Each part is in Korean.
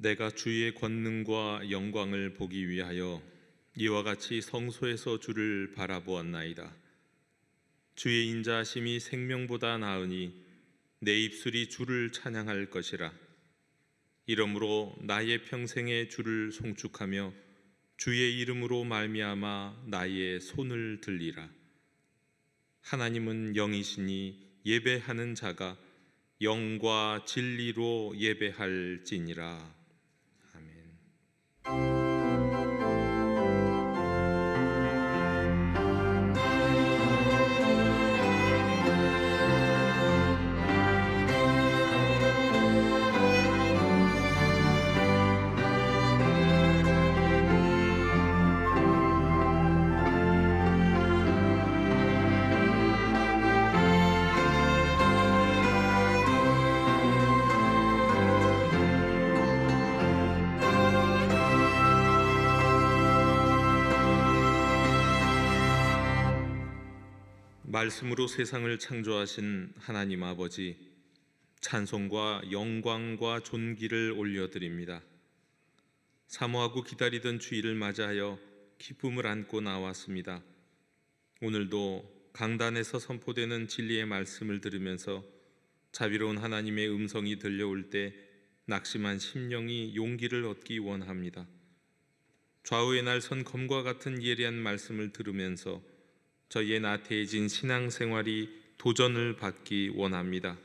내가 주의 권능과 영광을 보기 위하여 이와 같이 성소에서 주를 바라보았나이다. 주의 인자하심이 생명보다 나으니 내 입술이 주를 찬양할 것이라. 이러므로 나의 평생에 주를 송축하며 주의 이름으로 말미암아 나의 손을 들리라. 하나님은 영이시니 예배하는 자가 영과 진리로 예배할지니라. 아멘. 말씀으로 세상을 창조하신 하나님 아버지, 찬송과 영광과 존귀를 올려드립니다. 사모하고 기다리던 주일을 맞이하여 기쁨을 안고 나왔습니다. 오늘도 강단에서 선포되는 진리의 말씀을 들으면서 자비로운 하나님의 음성이 들려올 때 낙심한 심령이 용기를 얻기 원합니다. 좌우에 날선 검과 같은 예리한 말씀을 들으면서 저희의 나태해진 신앙생활이 도전을 받기 원합니다.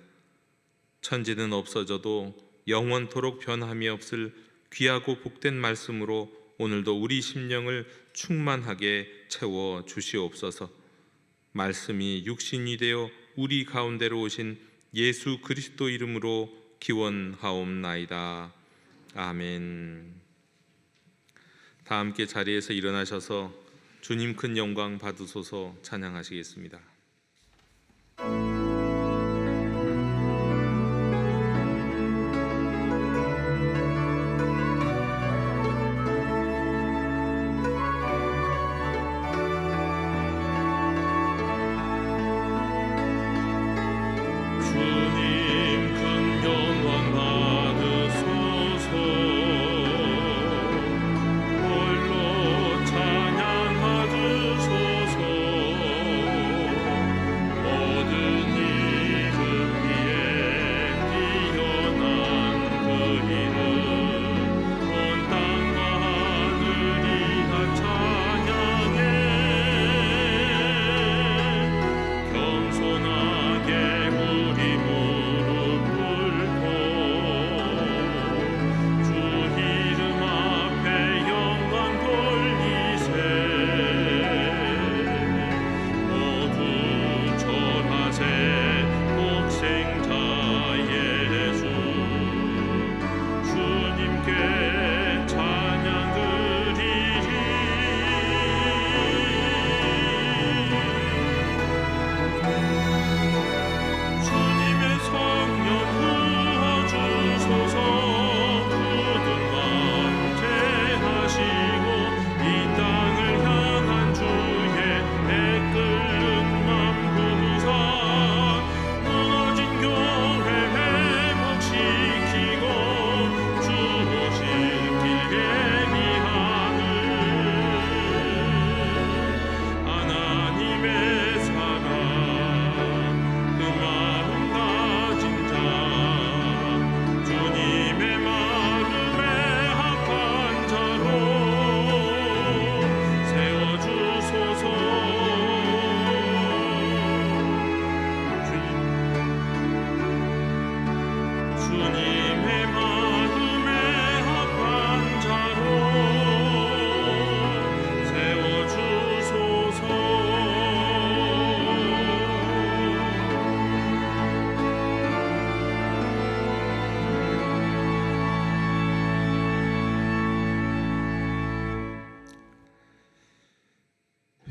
천지는 없어져도 영원토록 변함이 없을 귀하고 복된 말씀으로 오늘도 우리 심령을 충만하게 채워 주시옵소서. 말씀이 육신이 되어 우리 가운데로 오신 예수 그리스도 이름으로 기원하옵나이다. 아멘. 다 함께 자리에서 일어나셔서 주님 큰 영광 받으소서 찬양하시겠습니다.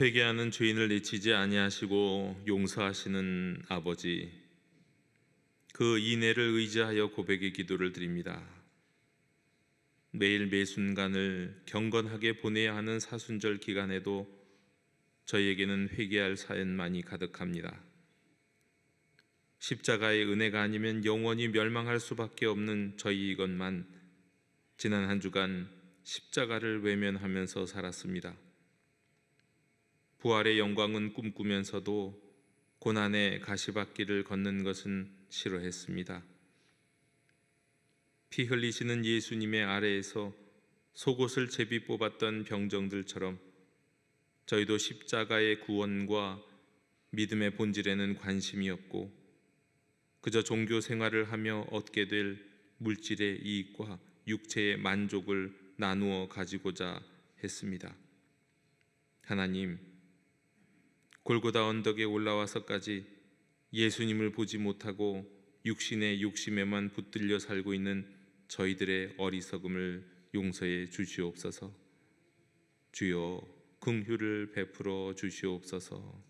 회개하는 죄인을 내치지 아니하시고 용서하시는 아버지, 그 인애를 의지하여 고백의 기도를 드립니다. 매일 매순간을 경건하게 보내야 하는 사순절 기간에도 저희에게는 회개할 사연만이 가득합니다. 십자가의 은혜가 아니면 영원히 멸망할 수밖에 없는 저희 이것만 지난 한 주간 십자가를 외면하면서 살았습니다. 부활의 영광은 꿈꾸면서도 고난의 가시밭길을 걷는 것은 싫어했습니다. 피 흘리시는 예수님의 아래에서 속옷을 제비 뽑았던 병정들처럼 저희도 십자가의 구원과 믿음의 본질에는 관심이 없고 그저 종교 생활을 하며 얻게 될 물질의 이익과 육체의 만족을 나누어 가지고자 했습니다. 하나님, 골고다 언덕에 올라와서까지 예수님을 보지 못하고 육신의 욕심에만 붙들려 살고 있는 저희들의 어리석음을 용서해 주시옵소서. 주여, 긍휼을 베풀어 주시옵소서.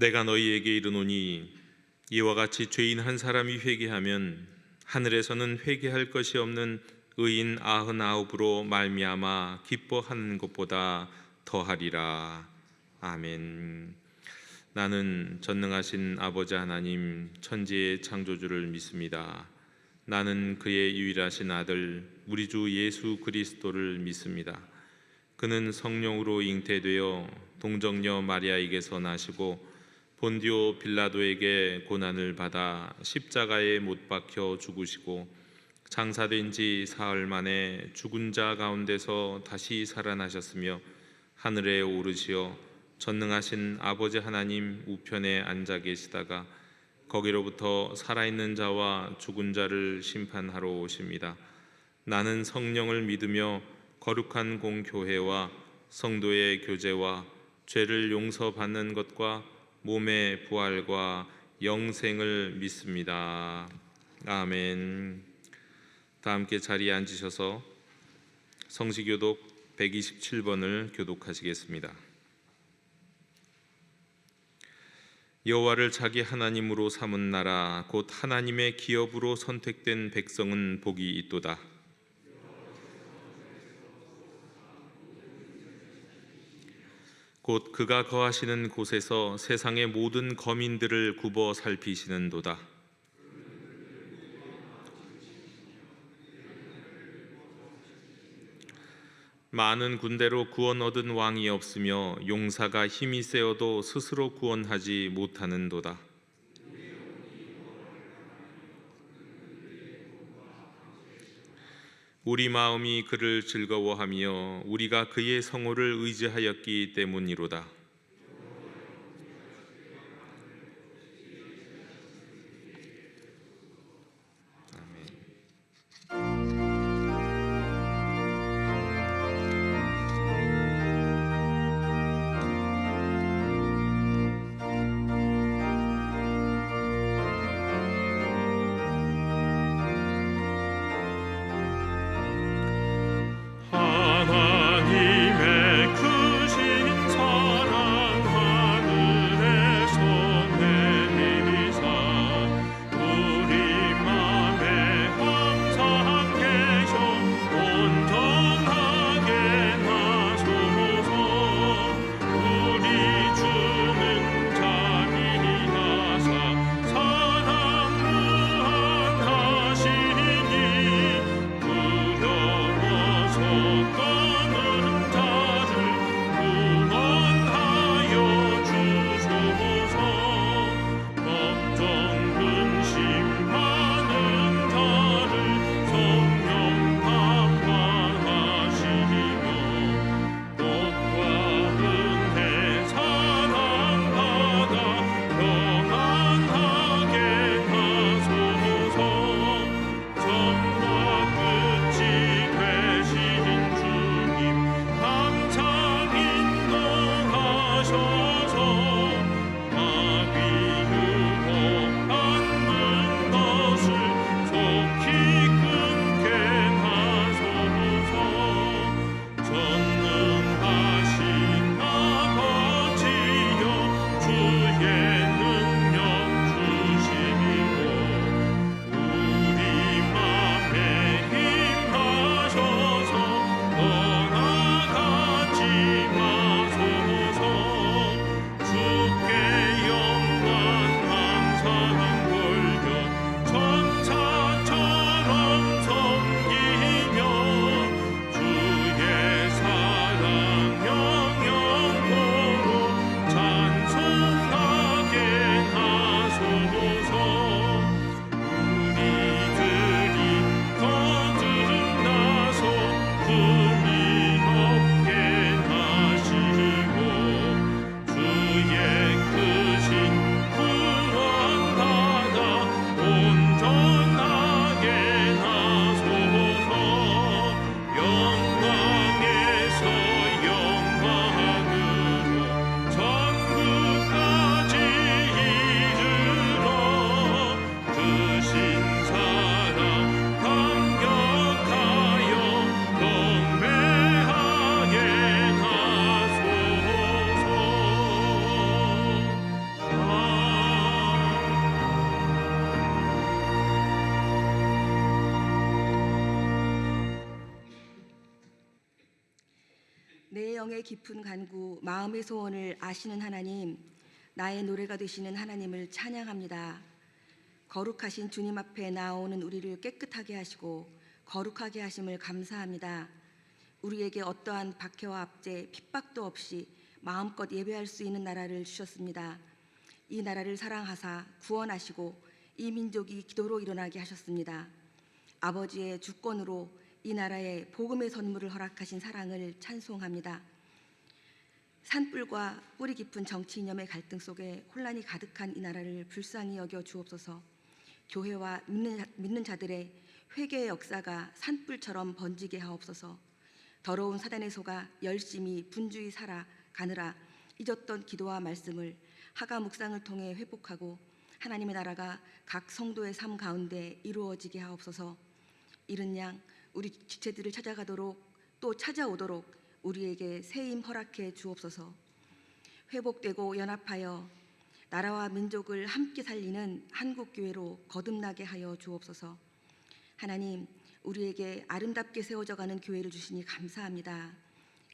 내가 너희에게 이르노니 이와 같이 죄인 한 사람이 회개하면 하늘에서는 회개할 것이 없는 의인 99으로 말미암아 기뻐하는 것보다 더하리라. 아멘. 나는 전능하신 아버지 하나님 천지의 창조주를 믿습니다. 나는 그의 유일하신 아들 우리 주 예수 그리스도를 믿습니다. 그는 성령으로 잉태되어 동정녀 마리아에게서 나시고 본디오 빌라도에게 고난을 받아 십자가에 못 박혀 죽으시고 장사된 지 사흘 만에 죽은 자 가운데서 다시 살아나셨으며 하늘에 오르시어 전능하신 아버지 하나님 우편에 앉아 계시다가 거기로부터 살아있는 자와 죽은 자를 심판하러 오십니다. 나는 성령을 믿으며 거룩한 공교회와 성도의 교제와 죄를 용서받는 것과 몸의 부활과 영생을 믿습니다. 아멘. 다 함께 자리에 앉으셔서 성시교독 127번을 교독하시겠습니다. 여호와를 자기 하나님으로 삼은 나라 곧 하나님의 기업으로 선택된 백성은 복이 있도다. 곧 그가 거하시는 곳에서 세상의 모든 거민들을 굽어 살피시는도다. 많은 군대로 구원 얻은 왕이 없으며 용사가 힘이 세어도 스스로 구원하지 못하는도다. 우리 마음이 그를 즐거워하며 우리가 그의 성호를 의지하였기 때문이로다. 하나님의 크신 사랑 내 영의 깊은 간구, 마음의 소원을 아시는 하나님, 나의 노래가 되시는 하나님을 찬양합니다. 거룩하신 주님 앞에 나오는 우리를 깨끗하게 하시고 거룩하게 하심을 감사합니다. 우리에게 어떠한 박해와 압제, 핍박도 없이 마음껏 예배할 수 있는 나라를 주셨습니다. 이 나라를 사랑하사 구원하시고 이 민족이 기도로 일어나게 하셨습니다. 아버지의 주권으로 이 나라에 복음의 선물을 허락하신 사랑을 찬송합니다. 산불과 뿌리 깊은 정치 이념의 갈등 속에 혼란이 가득한 이 나라를 불쌍히 여겨 주옵소서. 교회와 믿는 자들의 회개의 역사가 산불처럼 번지게 하옵소서. 더러운 사단의 소가 열심히 분주히 살아가느라 잊었던 기도와 말씀을 하가 묵상을 통해 회복하고 하나님의 나라가 각 성도의 삶 가운데 이루어지게 하옵소서. 이른 양 우리 지체들을 찾아가도록 또 찾아오도록 우리에게 새 힘 허락해 주옵소서. 회복되고 연합하여 나라와 민족을 함께 살리는 한국교회로 거듭나게 하여 주옵소서. 하나님, 우리에게 아름답게 세워져가는 교회를 주시니 감사합니다.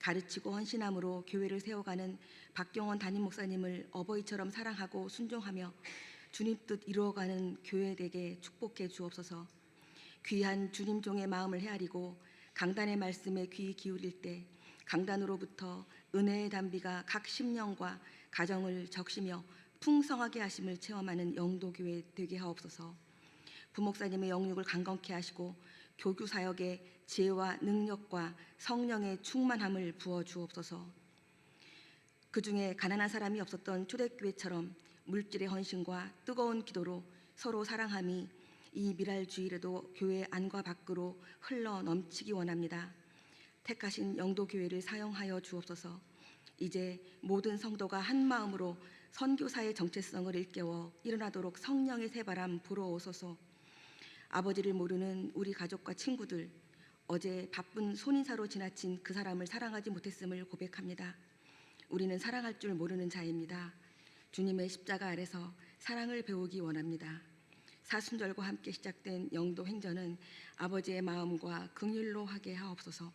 가르치고 헌신함으로 교회를 세워가는 박경원 담임 목사님을 어버이처럼 사랑하고 순종하며 주님 뜻 이루어가는 교회 되게 축복해 주옵소서. 귀한 주님 종의 마음을 헤아리고 강단의 말씀에 귀 기울일 때 강단으로부터 은혜의 단비가 각 심령과 가정을 적시며 풍성하게 하심을 체험하는 영도교회 되게 하옵소서. 부목사님의 영육을 강건케 하시고 교구 사역에 지혜와 능력과 성령의 충만함을 부어 주옵소서. 그 중에 가난한 사람이 없었던 초대교회처럼 물질의 헌신과 뜨거운 기도로 서로 사랑함이 이 미랄 주일에도 교회 안과 밖으로 흘러 넘치기 원합니다. 택하신 영도교회를 사용하여 주옵소서. 이제 모든 성도가 한 마음으로 선교사의 정체성을 일깨워 일어나도록 성령의 새바람 불어오소서. 아버지를 모르는 우리 가족과 친구들, 어제 바쁜 손인사로 지나친 그 사람을 사랑하지 못했음을 고백합니다. 우리는 사랑할 줄 모르는 자입니다. 주님의 십자가 아래서 사랑을 배우기 원합니다. 사순절과 함께 시작된 영도 행전은 아버지의 마음과 긍휼로 하게 하옵소서.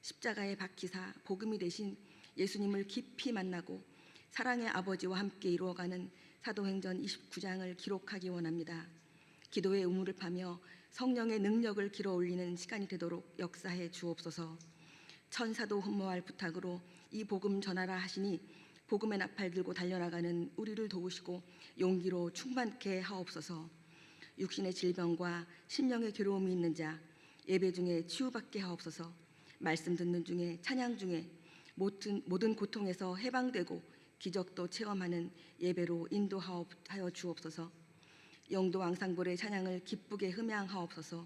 십자가에 박히사 복음이 되신 예수님을 깊이 만나고 사랑의 아버지와 함께 이루어가는 사도행전 29장을 기록하기 원합니다. 기도의 우물을 파며 성령의 능력을 길어올리는 시간이 되도록 역사해 주옵소서. 천사도 흠모할 부탁으로 이 복음 전하라 하시니 복음의 나팔 들고 달려나가는 우리를 도우시고 용기로 충만케 하옵소서. 육신의 질병과 심령의 괴로움이 있는 자 예배 중에 치유받게 하옵소서. 말씀 듣는 중에 찬양 중에 모든 고통에서 해방되고 기적도 체험하는 예배로 인도하여 주옵소서. 영도 앙상블의 찬양을 기쁘게 흠양하옵소서.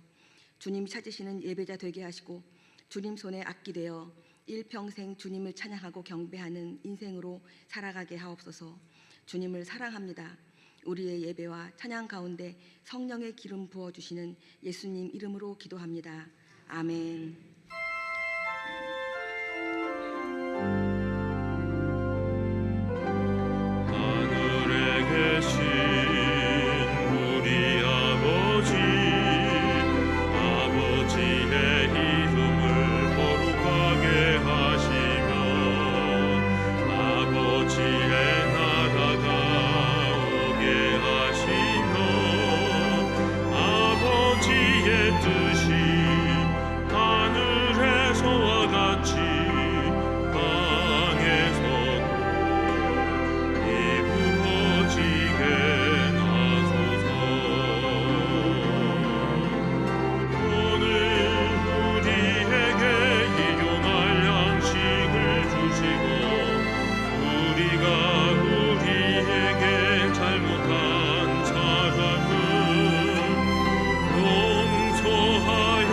주님이 찾으시는 예배자 되게 하시고 주님 손에 악기 되어 일평생 주님을 찬양하고 경배하는 인생으로 살아가게 하옵소서. 주님을 사랑합니다. 우리의 예배와 찬양 가운데 성령의 기름 부어주시는 예수님 이름으로 기도합니다. 아멘. 하늘에 계신 우리 아버지, 아버지의 이름을 거룩하게 하시며 아버지의 나라가 오게 하시며 아버지의 뜻이 하늘에서와 같이 우리에게 잘못한 사람은 용서하여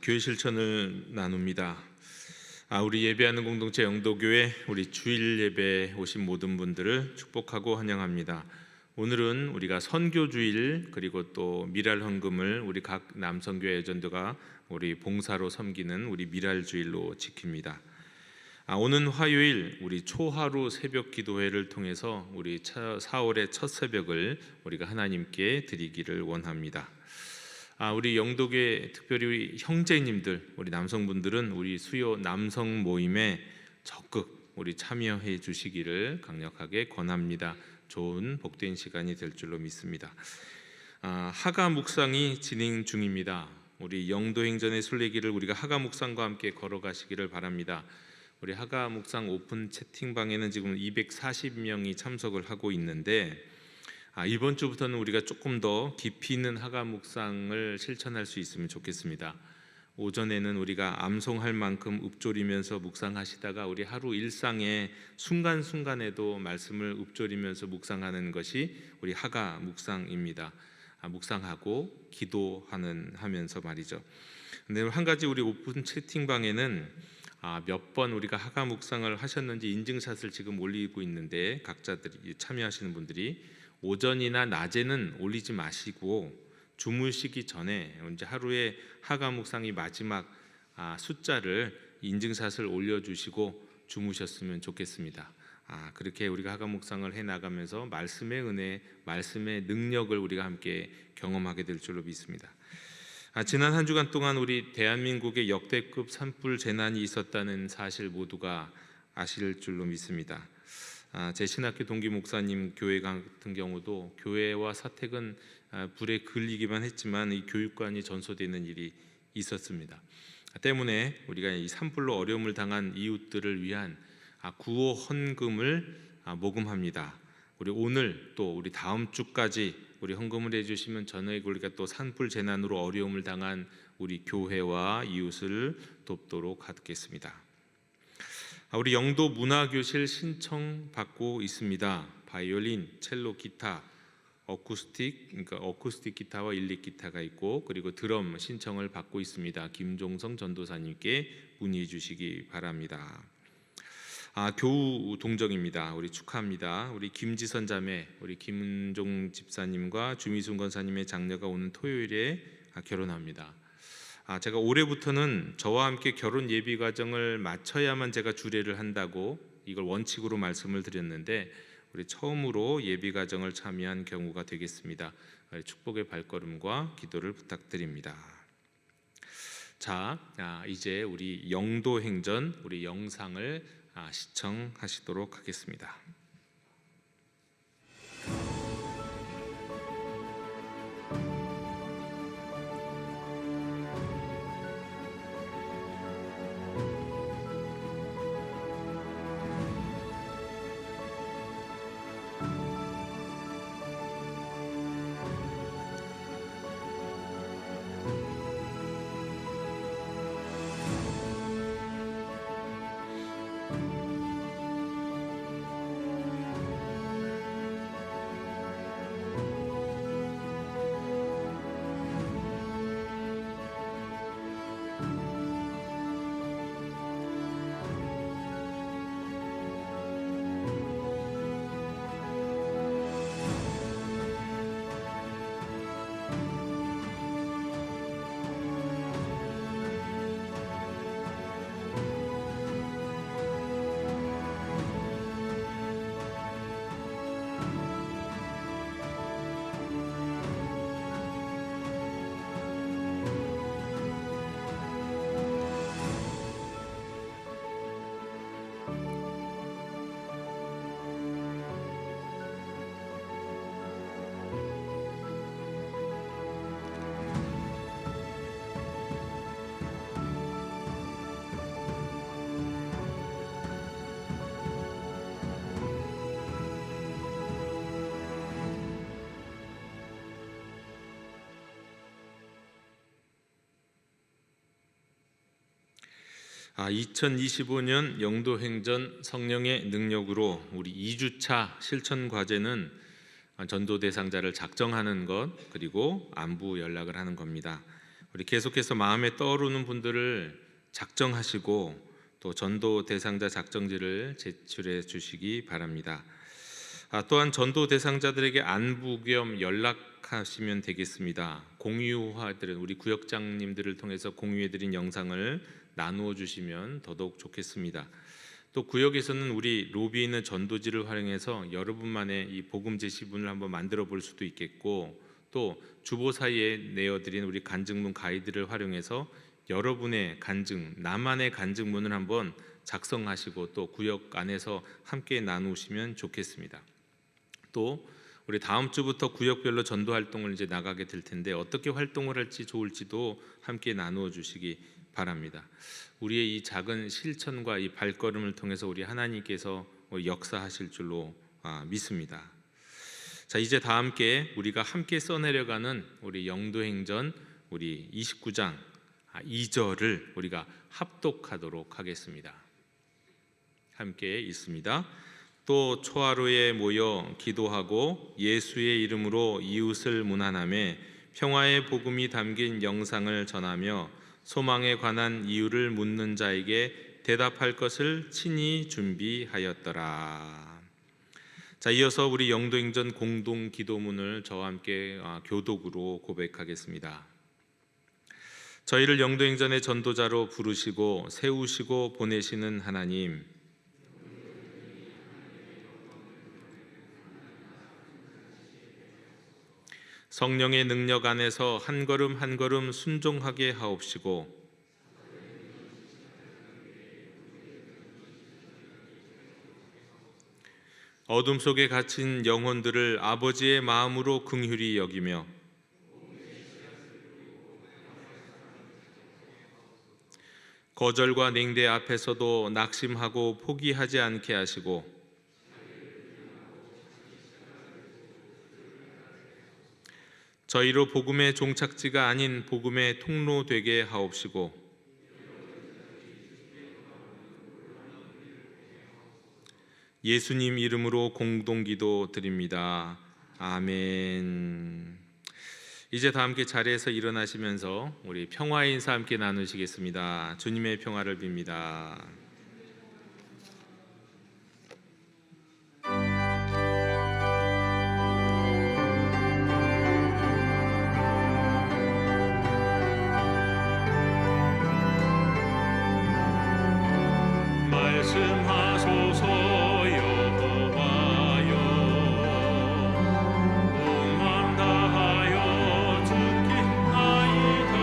교회 실천을 나눕니다. 우리 예배하는 공동체 영도교회 우리 주일 예배에 오신 모든 분들을 축복하고 환영합니다. 오늘은 우리가 선교주일 그리고 또 미랄 헌금을 우리 각 남성교회 에전드가 우리 봉사로 섬기는 우리 미랄주일로 지킵니다. 오는 화요일 우리 초하루 새벽 기도회를 통해서 우리 4월의 첫 새벽을 우리가 하나님께 드리기를 원합니다. 우리 영도교회 특별히 우리 형제님들, 우리 남성분들은 우리 수요 남성 모임에 적극 우리 참여해 주시기를 강력하게 권합니다. 좋은 복된 시간이 될 줄로 믿습니다. 하가 묵상이 진행 중입니다. 우리 영도행전의 순례길을 우리가 하가 묵상과 함께 걸어가시기를 바랍니다. 우리 하가 묵상 오픈 채팅방에는 지금 240명이 참석을 하고 있는데 이번 주부터는 우리가 조금 더 깊이 있는 하가 묵상을 실천할 수 있으면 좋겠습니다. 오전에는 우리가 암송할 만큼 읊조리면서 묵상하시다가 우리 하루 일상의 순간순간에도 말씀을 읊조리면서 묵상하는 것이 우리 하가 묵상입니다. 묵상하고 기도하면서 말이죠. 근데 한 가지 우리 오픈 채팅방에는 몇 번 우리가 하가 묵상을 하셨는지 인증샷을 지금 올리고 있는데 각자들이 참여하시는 분들이 오전이나 낮에는 올리지 마시고 주무시기 전에 이제 하루에 하가 묵상이 마지막 숫자를 인증샷을 올려주시고 주무셨으면 좋겠습니다. 그렇게 우리가 하가 묵상을 해 나가면서 말씀의 은혜, 말씀의 능력을 우리가 함께 경험하게 될 줄로 믿습니다. 지난 한 주간 동안 우리 대한민국에 역대급 산불 재난이 있었다는 사실 모두가 아실 줄로 믿습니다. 제 신학교 동기 목사님 교회 같은 경우도 교회와 사택은 불에 걸리기만 했지만 이 교육관이 전소되는 일이 있었습니다. 때문에 우리가 이 산불로 어려움을 당한 이웃들을 위한 구호 헌금을 모금합니다. 우리 오늘 또 우리 다음 주까지 우리 헌금을 해주시면 전에 우리가 또 산불 재난으로 어려움을 당한 우리 교회와 이웃을 돕도록 하겠습니다. 우리 영도 문화교실 신청 받고 있습니다. 바이올린, 첼로, 기타, 어쿠스틱 기타와 일렉 기타가 있고 그리고 드럼 신청을 받고 있습니다. 김종성 전도사님께 문의해 주시기 바랍니다. 교우 동정입니다. 우리 축하합니다. 우리 김지선 자매, 우리 김은종 집사님과 주미순 권사님의 장녀가 오는 토요일에 결혼합니다. 제가 올해부터는 저와 함께 결혼 예비 과정을 마쳐야만 제가 주례를 한다고 이걸 원칙으로 말씀을 드렸는데 우리 처음으로 예비 과정을 참여한 경우가 되겠습니다. 축복의 발걸음과 기도를 부탁드립니다. 이제 우리 영도 행전 우리 영상을 시청하시도록 하겠습니다. 2025년 영도행전 성령의 능력으로 우리 2주차 실천 과제는 전도 대상자를 작정하는 것 그리고 안부 연락을 하는 겁니다. 우리 계속해서 마음에 떠오르는 분들을 작정하시고 또 전도 대상자 작정지를 제출해 주시기 바랍니다. 또한 전도 대상자들에게 안부 겸 연락하시면 되겠습니다. 공유화들은 우리 구역장님들을 통해서 공유해드린 영상을 나누어 주시면 더더욱 좋겠습니다. 또 구역에서는 우리 로비에 있는 전도지를 활용해서 여러분만의 이 복음 제시문을 한번 만들어 볼 수도 있겠고, 또 주보 사이에 내어드린 우리 간증문 가이드를 활용해서 여러분의 간증, 나만의 간증문을 한번 작성하시고 또 구역 안에서 함께 나누시면 좋겠습니다. 또 우리 다음 주부터 구역별로 전도 활동을 이제 나가게 될 텐데 어떻게 활동을 할지 좋을지도 함께 나누어 주시기 바랍니다. 우리의 이 작은 실천과 이 발걸음을 통해서 우리 하나님께서 역사하실 줄로 믿습니다. 자, 이제 다 함께 우리가 함께 써내려가는 우리 영도행전 우리 29장 2절을 우리가 합독하도록 하겠습니다. 함께 있습니다. 또 초하루에 모여 기도하고 예수의 이름으로 이웃을 문안하며 평화의 복음이 담긴 영상을 전하며 소망에 관한 이유를 묻는 자에게 대답할 것을 친히 준비하였더라. 자, 이어서 우리 영도행전 공동 기도문을 저와 함께 교독으로 고백하겠습니다. 저희를 영도행전의 전도자로 부르시고 세우시고 보내시는 하나님, 성령의 능력 안에서 한 걸음 한 걸음 순종하게 하옵시고 어둠 속에 갇힌 영혼들을 아버지의 마음으로 긍휼히 여기며 거절과 냉대 앞에서도 낙심하고 포기하지 않게 하시고 저희로 복음의 종착지가 아닌 복음의 통로 되게 하옵시고 예수님 이름으로 공동기도 드립니다. 아멘. 이제 다 함께 자리에서 일어나시면서 우리 평화의 인사 함께 나누시겠습니다. 주님의 평화를 빕니다. 말씀하소서 여호와여, 온 마음 다하여 듣겠나이다.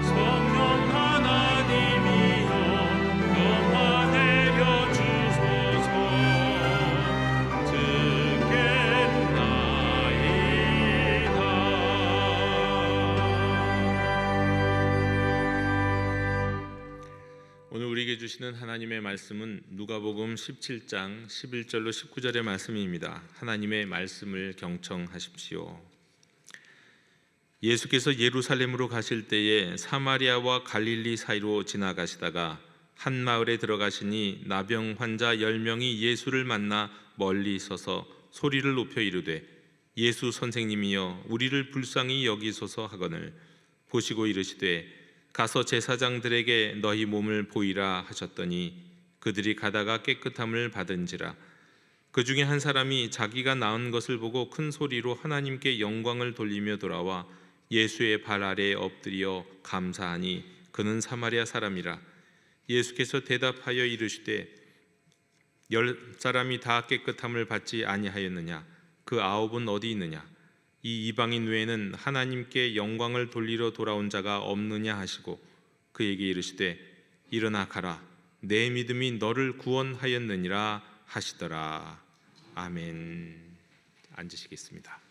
성령 하나님이여 영화 내려 주소서. 듣겠나이다. 오늘 우리에게 주시는 하나님의 말씀은 누가복음 17장 11절로 19절의 말씀입니다. 하나님의 말씀을 경청하십시오. 예수께서 예루살렘으로 가실 때에 사마리아와 갈릴리 사이로 지나가시다가 한 마을에 들어가시니 나병 환자 10명이 예수를 만나 멀리 서서 소리를 높여 이르되 예수 선생님이여 우리를 불쌍히 여기소서 하거늘 보시고 이르시되 가서 제사장들에게 너희 몸을 보이라 하셨더니 그들이 가다가 깨끗함을 받은지라. 그 중에 한 사람이 자기가 나은 것을 보고 큰 소리로 하나님께 영광을 돌리며 돌아와 예수의 발 아래에 엎드려 감사하니 그는 사마리아 사람이라. 예수께서 대답하여 이르시되 10사람이 다 깨끗함을 받지 아니하였느냐? 그 9은 어디 있느냐? 이 이방인 외에는 하나님께 영광을 돌리러 돌아온 자가 없느냐 하시고 그에게 이르시되 일어나 가라 내 믿음이 너를 구원하였느니라 하시더라. 아멘. 앉으시겠습니다.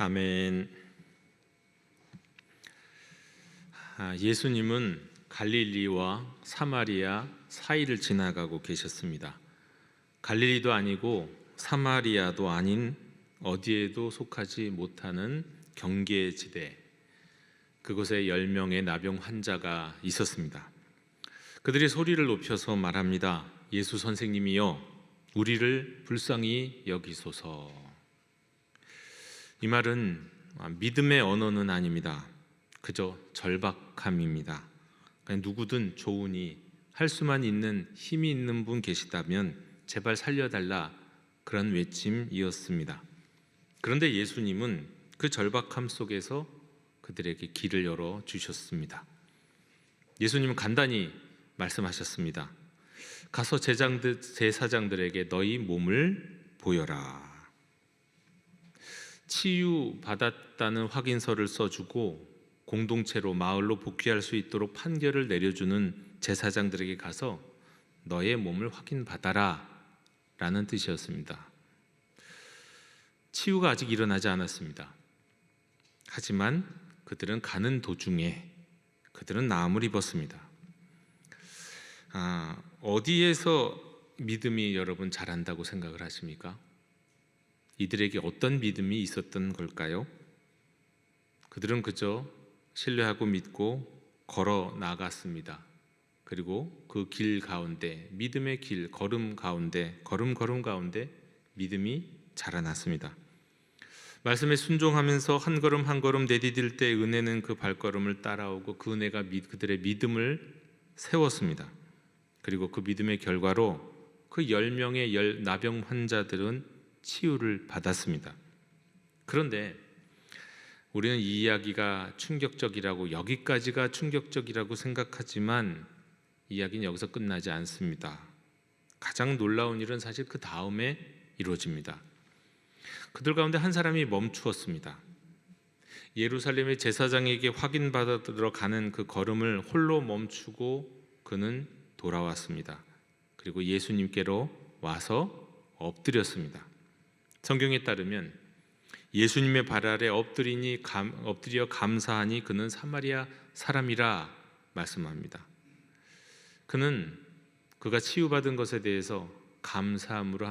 아멘. 예수님은 갈릴리와 사마리아 사이를 지나가고 계셨습니다. 갈릴리도 아니고 사마리아도 아닌 어디에도 속하지 못하는 경계지대, 그곳에 10명의 나병 환자가 있었습니다. 그들이 소리를 높여서 말합니다. 예수 선생님이여, 우리를 불쌍히 여기소서. 이 말은 믿음의 언어는 아닙니다. 그저 절박함입니다. 누구든 좋으니 할 수만 있는 힘이 있는 분 계시다면 제발 살려달라, 그런 외침이었습니다. 그런데 예수님은 그 절박함 속에서 그들에게 길을 열어 주셨습니다. 예수님은 간단히 말씀하셨습니다. 가서 제사장들에게 너희 몸을 보여라. 치유받았다는 확인서를 써주고 공동체로 마을로 복귀할 수 있도록 판결을 내려주는 제사장들에게 가서 너의 몸을 확인받아라 라는 뜻이었습니다. 치유가 아직 일어나지 않았습니다. 하지만 그들은 가는 도중에 그들은 나음을 입었습니다. 어디에서 믿음이 여러분 자란다고 생각을 하십니까? 이들에게 어떤 믿음이 있었던 걸까요? 그들은 그저 신뢰하고 믿고 걸어 나갔습니다. 그리고 그 길 가운데, 믿음의 길, 걸음 가운데, 걸음 가운데 믿음이 자라났습니다. 말씀에 순종하면서 한 걸음 한 걸음 내디딜 때 은혜는 그 발걸음을 따라오고 그 은혜가 그들의 믿음을 세웠습니다. 그리고 그 믿음의 결과로 그 10명의 나병 환자들은 치유를 받았습니다. 그런데 우리는 이 이야기가 충격적이라고, 여기까지가 충격적이라고 생각하지만 이야기는 여기서 끝나지 않습니다. 가장 놀라운 일은 사실 그 다음에 이루어집니다. 그들 가운데 한 사람이 멈추었습니다. 예루살렘의 제사장에게 확인받으러 가는 그 걸음을 홀로 멈추고 그는 돌아왔습니다. 그리고 예수님께로 와서 엎드렸습니다. 성경에 따르면 예수님의 발 아래 엎드려 감사하니 그는 사마리아 사람이라 말씀합니다. 그는 그가 치유받은 것에 대해서 감사함으로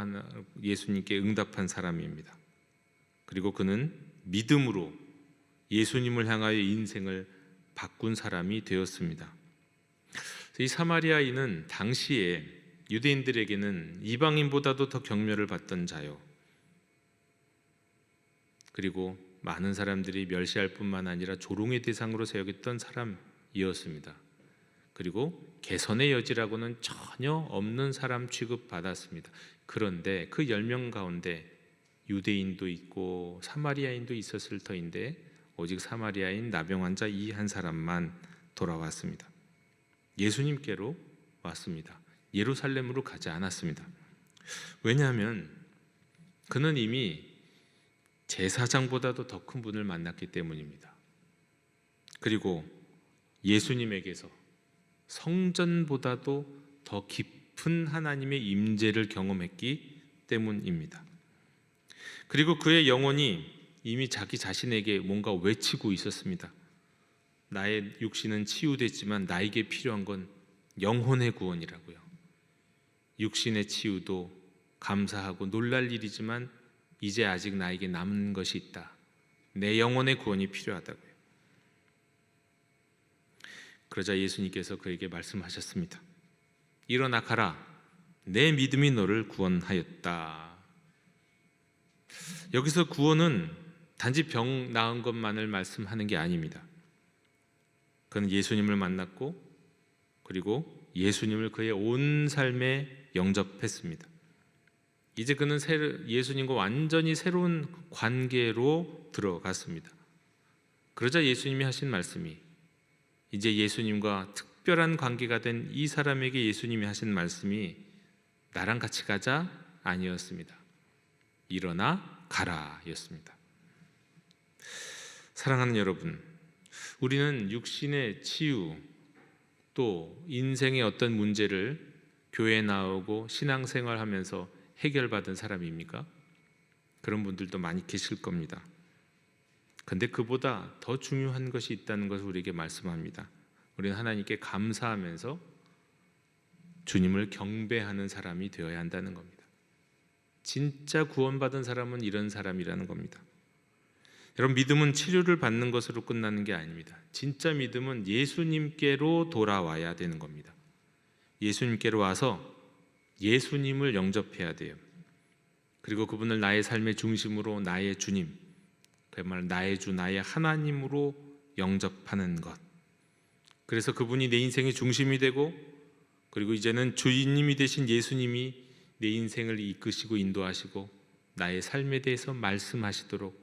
예수님께 응답한 사람입니다. 그리고 그는 믿음으로 예수님을 향하여 인생을 바꾼 사람이 되었습니다. 이 사마리아인은 당시에 유대인들에게는 이방인보다도 더 경멸을 받던 자요, 그리고 많은 사람들이 멸시할 뿐만 아니라 조롱의 대상으로 여겼던 사람이었습니다. 그리고 개선의 여지라고는 전혀 없는 사람 취급받았습니다. 그런데 그 10명 가운데 유대인도 있고 사마리아인도 있었을 터인데 오직 사마리아인 나병 환자 이 한 사람만 돌아왔습니다. 예수님께로 왔습니다. 예루살렘으로 가지 않았습니다. 왜냐하면 그는 이미 제사장보다도 더 큰 분을 만났기 때문입니다. 그리고 예수님에게서 성전보다도 더 깊은 하나님의 임재를 경험했기 때문입니다. 그리고 그의 영혼이 이미 자기 자신에게 뭔가 외치고 있었습니다. 나의 육신은 치유됐지만 나에게 필요한 건 영혼의 구원이라고요. 육신의 치유도 감사하고 놀랄 일이지만 이제 아직 나에게 남은 것이 있다. 내 영혼의 구원이 필요하다고요. 그러자 예수님께서 그에게 말씀하셨습니다. 일어나 가라. 내 믿음이 너를 구원하였다. 여기서 구원은 단지 병 나은 것만을 말씀하는 게 아닙니다. 그는 예수님을 만났고 그리고 예수님을 그의 온 삶에 영접했습니다. 이제 그는 예수님과 완전히 새로운 관계로 들어갔습니다. 그러자 예수님이 하신 말씀이, 이제 예수님과 특별한 관계가 된 이 사람에게 예수님이 하신 말씀이 나랑 같이 가자 아니었습니다. 일어나 가라 였습니다. 사랑하는 여러분, 우리는 육신의 치유 또 인생의 어떤 문제를 교회에 나오고 신앙생활하면서 해결받은 사람입니까? 그런 분들도 많이 계실 겁니다. 근데 그보다 더 중요한 것이 있다는 것을 우리에게 말씀합니다. 우리는 하나님께 감사하면서 주님을 경배하는 사람이 되어야 한다는 겁니다. 진짜 구원받은 사람은 이런 사람이라는 겁니다. 여러분, 믿음은 치료를 받는 것으로 끝나는 게 아닙니다. 진짜 믿음은 예수님께로 돌아와야 되는 겁니다. 예수님께로 와서 예수님을 영접해야 돼요. 그리고 그분을 나의 삶의 중심으로, 나의 주님, 그야말로 나의 주, 나의 하나님으로 영접하는 것. 그래서 그분이 내 인생의 중심이 되고, 그리고 이제는 주인님이 되신 예수님이 내 인생을 이끄시고 인도하시고 나의 삶에 대해서 말씀하시도록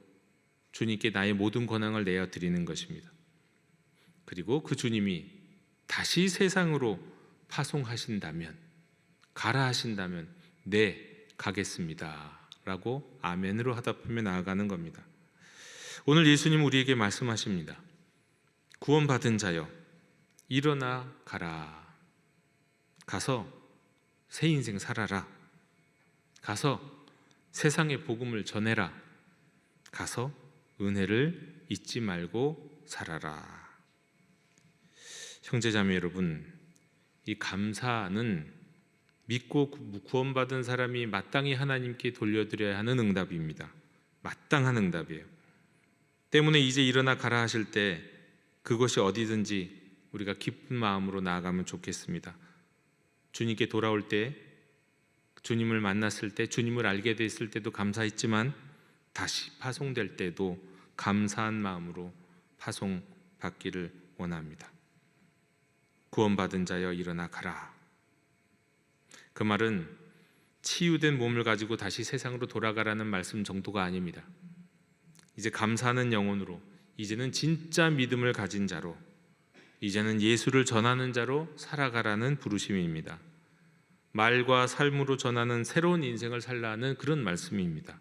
주님께 나의 모든 권한을 내어드리는 것입니다. 그리고 그 주님이 다시 세상으로 파송하신다면, 가라 하신다면 네, 가겠습니다 라고 아멘으로 하답하며 나아가는 겁니다. 오늘 예수님 우리에게 말씀하십니다. 구원받은 자여, 일어나 가라. 가서 새 인생 살아라. 가서 세상의 복음을 전해라. 가서 은혜를 잊지 말고 살아라. 형제자매 여러분, 이 감사는 믿고 구원받은 사람이 마땅히 하나님께 돌려드려야 하는 응답입니다. 마땅한 응답이에요. 때문에 이제 일어나 가라 하실 때 그것이 어디든지 우리가 기쁜 마음으로 나아가면 좋겠습니다. 주님께 돌아올 때, 주님을 만났을 때, 주님을 알게 됐을 때도 감사했지만 다시 파송될 때도 감사한 마음으로 파송받기를 원합니다. 구원받은 자여 일어나 가라. 그 말은 치유된 몸을 가지고 다시 세상으로 돌아가라는 말씀 정도가 아닙니다. 이제 감사하는 영혼으로, 이제는 진짜 믿음을 가진 자로, 이제는 예수를 전하는 자로 살아가라는 부르심입니다. 말과 삶으로 전하는 새로운 인생을 살라는 그런 말씀입니다.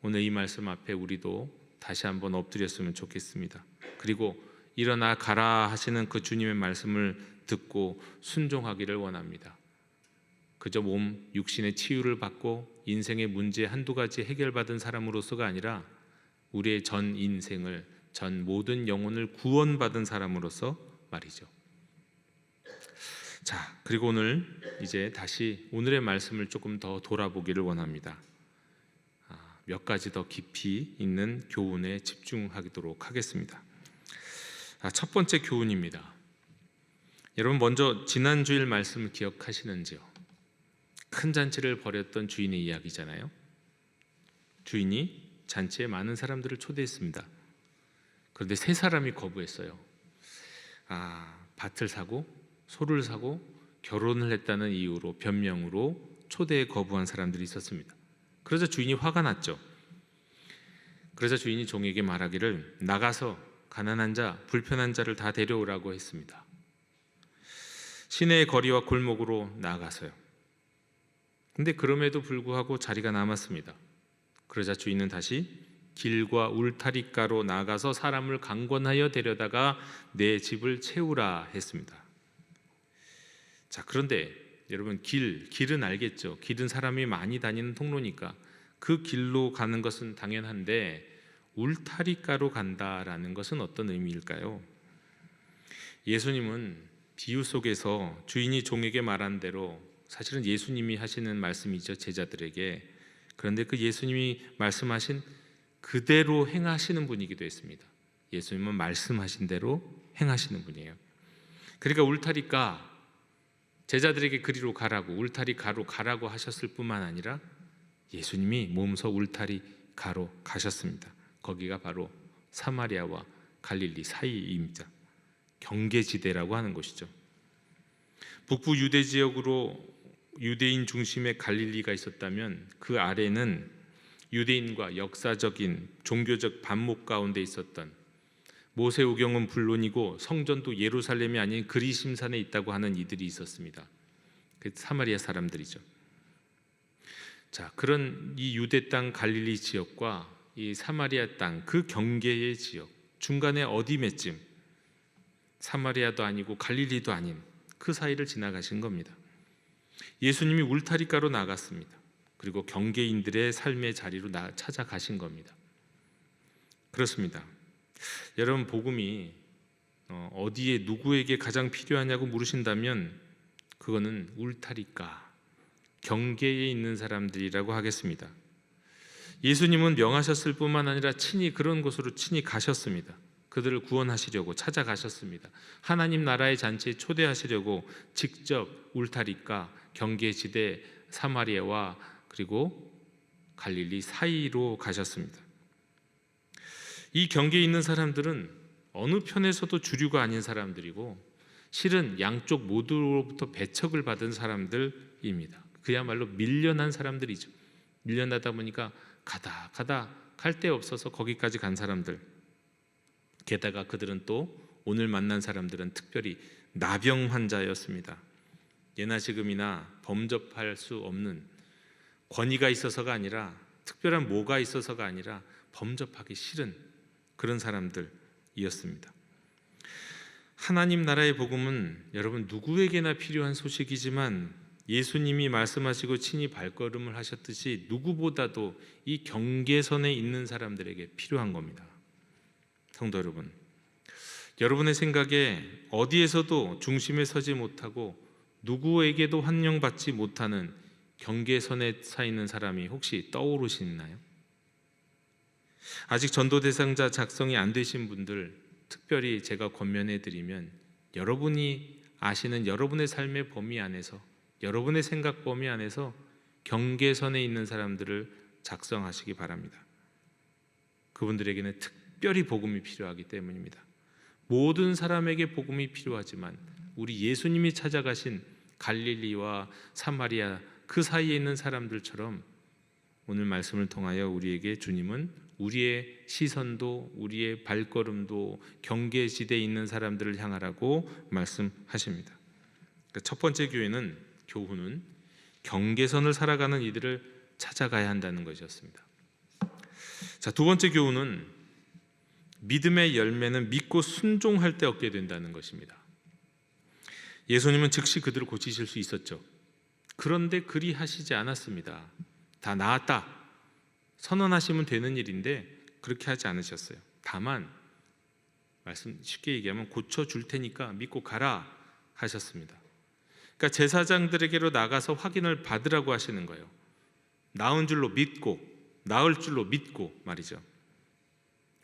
오늘 이 말씀 앞에 우리도 다시 한번 엎드렸으면 좋겠습니다. 그리고 일어나 가라 하시는 그 주님의 말씀을 듣고 순종하기를 원합니다. 그저 몸, 육신의 치유를 받고 인생의 문제 한두 가지 해결받은 사람으로서가 아니라 우리의 전 인생을, 전 모든 영혼을 구원받은 사람으로서 말이죠. 자, 그리고 오늘 이제 다시 오늘의 말씀을 조금 더 돌아보기를 원합니다. 몇 가지 더 깊이 있는 교훈에 집중하도록 하겠습니다. 첫 번째 교훈입니다. 여러분, 먼저 지난 주일 말씀을 기억하시는지요? 큰 잔치를 벌였던 주인의 이야기잖아요. 주인이 잔치에 많은 사람들을 초대했습니다. 그런데 세 사람이 거부했어요. 밭을 사고 소를 사고 결혼을 했다는 이유로, 변명으로 초대에 거부한 사람들이 있었습니다. 그래서 주인이 화가 났죠. 그래서 주인이 종에게 말하기를 나가서 가난한 자, 불편한 자를 다 데려오라고 했습니다. 시내의 거리와 골목으로 나아가서요. 근데 그럼에도 불구하고 자리가 남았습니다. 그러자 주인은 다시 길과 울타리가로 나가서 사람을 강권하여 데려다가 내 집을 채우라 했습니다. 자, 그런데 여러분, 길은 알겠죠. 길은 사람이 많이 다니는 통로니까 그 길로 가는 것은 당연한데 울타리가로 간다라는 것은 어떤 의미일까요? 예수님은 비유 속에서 주인이 종에게 말한 대로, 사실은 예수님이 하시는 말씀이죠, 제자들에게. 그런데 그 예수님이 말씀하신 그대로 행하시는 분이기도 했습니다. 예수님은 말씀하신 대로 행하시는 분이에요. 그러니까 울타리가, 제자들에게 그리로 가라고, 울타리가로 가라고 하셨을 뿐만 아니라 예수님이 몸소 울타리가로 가셨습니다. 거기가 바로 사마리아와 갈릴리 사이입니다. 경계지대라고 하는 곳이죠. 북부 유대 지역으로 유대인 중심의 갈릴리가 있었다면 그 아래는 유대인과 역사적인 종교적 반목 가운데 있었던, 모세오경은 물론이고 성전도 예루살렘이 아닌 그리심산에 있다고 하는 이들이 있었습니다. 그 사마리아 사람들이죠. 자, 그런 이 유대 땅 갈릴리 지역과 이 사마리아 땅, 그 경계의 지역 중간에 어디매쯤, 사마리아도 아니고 갈릴리도 아닌 그 사이를 지나가신 겁니다. 예수님이 울타리가로 나갔습니다. 그리고 경계인들의 삶의 자리로 찾아가신 겁니다. 그렇습니다. 여러분, 복음이 어디에 누구에게 가장 필요하냐고 물으신다면 그거는 울타리가 경계에 있는 사람들이라고 하겠습니다. 예수님은 명하셨을 뿐만 아니라 친히 그런 곳으로 친히 가셨습니다. 그들을 구원하시려고 찾아가셨습니다. 하나님 나라의 잔치에 초대하시려고 직접 울타리가 경계지대 사마리아와 그리고 갈릴리 사이로 가셨습니다. 이 경계에 있는 사람들은 어느 편에서도 주류가 아닌 사람들이고 실은 양쪽 모두로부터 배척을 받은 사람들입니다. 그야말로 밀려난 사람들이죠. 밀려나다 보니까 가다 갈 데 없어서 거기까지 간 사람들. 게다가 그들은 또 오늘 만난 사람들은 특별히 나병 환자였습니다. 예나 지금이나 범접할 수 없는 권위가 있어서가 아니라 특별한 뭐가 있어서가 아니라 범접하기 싫은 그런 사람들이었습니다. 하나님 나라의 복음은 여러분 누구에게나 필요한 소식이지만 예수님이 말씀하시고 친히 발걸음을 하셨듯이 누구보다도 이 경계선에 있는 사람들에게 필요한 겁니다. 성도 여러분, 여러분의 생각에 어디에서도 중심에 서지 못하고 누구에게도 환영받지 못하는 경계선에 서 있는 사람이 혹시 떠오르시나요? 아직 전도 대상자 작성이 안 되신 분들 특별히 제가 권면해 드리면 여러분이 아시는 여러분의 삶의 범위 안에서 여러분의 생각 범위 안에서 경계선에 있는 사람들을 작성하시기 바랍니다. 그분들에게는 특별히 복음이 필요하기 때문입니다. 모든 사람에게 복음이 필요하지만 우리 예수님이 찾아가신 갈릴리와 사마리아 그 사이에 있는 사람들처럼 오늘 말씀을 통하여 우리에게 주님은 우리의 시선도 우리의 발걸음도 경계지대에 있는 사람들을 향하라고 말씀하십니다. 첫 번째 교훈은 경계선을 살아가는 이들을 찾아가야 한다는 것이었습니다. 자, 두 번째 교훈은 믿음의 열매는 믿고 순종할 때 얻게 된다는 것입니다. 예수님은 즉시 그들을 고치실 수 있었죠. 그런데 그리 하시지 않았습니다. 다 나았다 선언하시면 되는 일인데 그렇게 하지 않으셨어요. 다만 말씀 쉽게 얘기하면 고쳐줄 테니까 믿고 가라 하셨습니다. 그러니까 제사장들에게로 나가서 확인을 받으라고 하시는 거예요. 나은 줄로 믿고 나을 줄로 믿고 말이죠.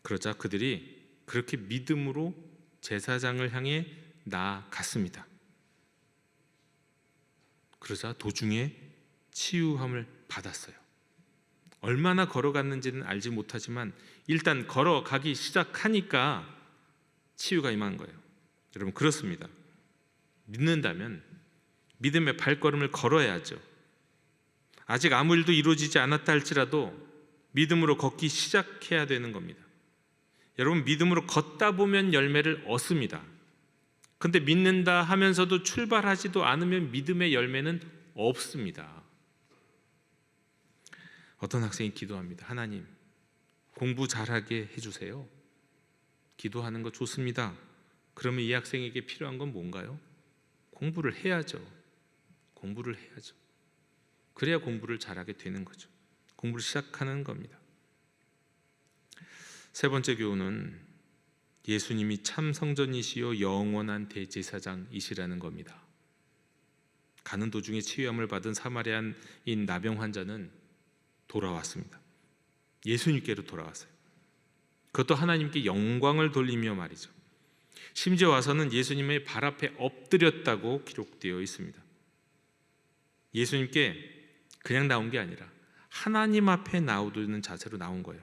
그러자 그들이 그렇게 믿음으로 제사장을 향해 나아갔습니다. 그러자 도중에 치유함을 받았어요. 얼마나 걸어갔는지는 알지 못하지만 일단 걸어가기 시작하니까 치유가 임한 거예요. 여러분 그렇습니다. 믿는다면 믿음의 발걸음을 걸어야죠. 아직 아무 일도 이루어지지 않았다 할지라도 믿음으로 걷기 시작해야 되는 겁니다. 여러분 믿음으로 걷다 보면 열매를 얻습니다. 근데 믿는다 하면서도 출발하지도 않으면 믿음의 열매는 없습니다. 어떤 학생이 기도합니다. 하나님 공부 잘하게 해주세요. 기도하는 거 좋습니다. 그러면 이 학생에게 필요한 건 뭔가요? 공부를 해야죠. 공부를 해야죠. 그래야 공부를 잘하게 되는 거죠. 공부를 시작하는 겁니다. 세 번째 교훈은 예수님이 참 성전이시요 영원한 대제사장이시라는 겁니다. 가는 도중에 치유함을 받은 사마리아인 나병 환자는 돌아왔습니다. 예수님께로 돌아왔어요. 그것도 하나님께 영광을 돌리며 말이죠. 심지어 와서는 예수님의 발 앞에 엎드렸다고 기록되어 있습니다. 예수님께 그냥 나온 게 아니라 하나님 앞에 나오는 자세로 나온 거예요.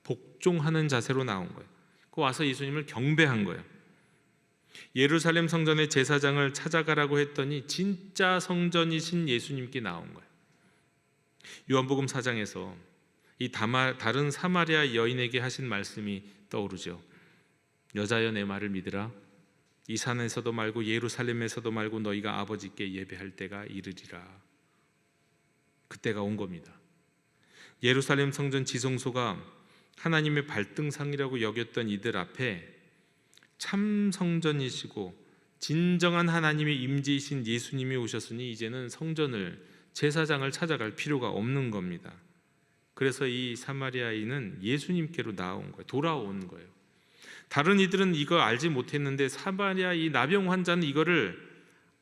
복종하는 자세로 나온 거예요. 그 와서 예수님을 경배한 거예요. 예루살렘 성전의 제사장을 찾아가라고 했더니 진짜 성전이신 예수님께 나온 거예요. 요한복음 4장에서 이 다른 사마리아 여인에게 하신 말씀이 떠오르죠. 여자여 내 말을 믿으라. 이 산에서도 말고 예루살렘에서도 말고 너희가 아버지께 예배할 때가 이르리라. 그때가 온 겁니다. 예루살렘 성전 지성소가 하나님의 발등상이라고 여겼던 이들 앞에 참 성전이시고 진정한 하나님의 임재이신 예수님이 오셨으니 이제는 성전을 제사장을 찾아갈 필요가 없는 겁니다. 그래서 이 사마리아인은 예수님께로 나온 거예요. 돌아온 거예요. 다른 이들은 이거 알지 못했는데 사마리아 이 나병 환자는 이거를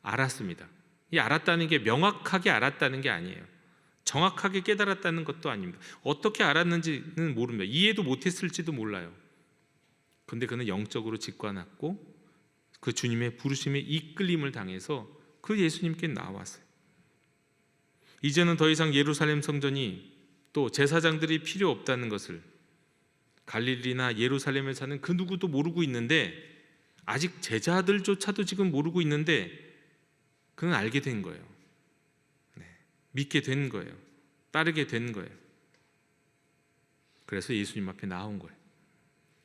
알았습니다. 이 알았다는 게 명확하게 알았다는 게 아니에요. 정확하게 깨달았다는 것도 아닙니다. 어떻게 알았는지는 모릅니다. 이해도 못했을지도 몰라요. 근데 그는 영적으로 직관했고 그 주님의 부르심에 이끌림을 당해서 그 예수님께 나왔어요. 이제는 더 이상 예루살렘 성전이 또 제사장들이 필요 없다는 것을 갈릴리나 예루살렘에 사는 그 누구도 모르고 있는데, 아직 제자들조차도 지금 모르고 있는데 그는 알게 된 거예요. 믿게 된 거예요. 따르게 된 거예요. 그래서 예수님 앞에 나온 거예요.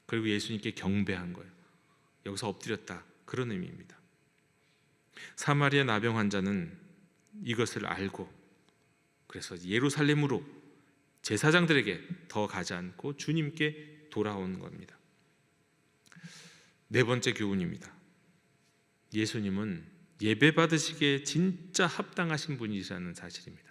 그리고 예수님께 경배한 거예요. 여기서 엎드렸다, 그런 의미입니다. 사마리아 나병 환자는 이것을 알고 그래서 예루살렘으로 제사장들에게 더 가지 않고 주님께 돌아온 겁니다. 네 번째 교훈입니다. 예수님은 예배 받으시기에 진짜 합당하신 분이시라는 사실입니다.